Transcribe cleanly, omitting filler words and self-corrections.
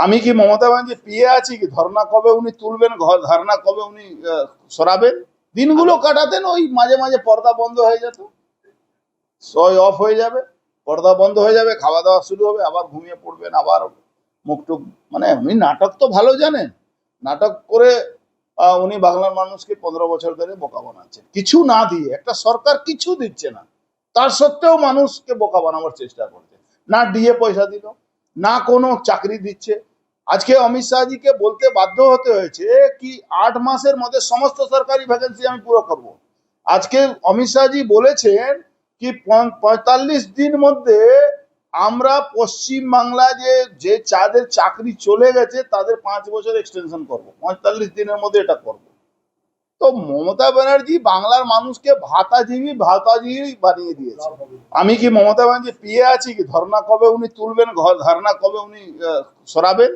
আমি কি মমতা ব্যানার্জি পিয়ে আছি কি ধর্ণা কবে উনি তুলবেন, ধর্ণা কবে উনি সরাবেন? দিনগুলো কাটাতেন, ওই মাঝে মাঝে পর্দা বন্ধ হয়ে যেত, সয় অফ হয়ে যাবে, পর্দা বন্ধ হয়ে যাবে, খাওয়া দাওয়া শুরু হবে, আবার ঘুমিয়ে পড়বেন, আবার মুখটুক, মানে উনি নাটক তো ভালো জানেন। নাটক করে উনি বাংলার মানুষকে 15 বছর ধরে বোকা বানাচ্ছেন, কিছু না দিয়ে। একটা সরকার কিছু দিচ্ছে না, তার সত্ত্বেও মানুষকে বোকা বানাবার চেষ্টা করছে। না ডিএ পয়সা দিল, না কোনো চাকরি দিচ্ছে। আজকে অমিত শাহজিকে বলতে বাধ্য হতে হয়েছে কি 8 মাসের মধ্যে সমস্ত সরকারি ভ্যাকেন্সি আমি পুরো করব। আজকে অমিত শাহজি বলেছেন কি 45 দিন মধ্যে আমরা পশ্চিম বাংলা যে যাদের চাকরি চলে গেছে তাদের 5 বছর এক্সটেনশন করব, 45 দিনের মধ্যে এটা করব। তো মমতা ব্যানার্জি বাংলার মানুষকে ভাতাজীবী বানিয়ে দিয়েছে। আমি কি মমতা ব্যানার্জি পিয়ে আছি কি ধর্ণা কবে উনি তুলবেন, ধর্ণা কবে উনি সরাবেন?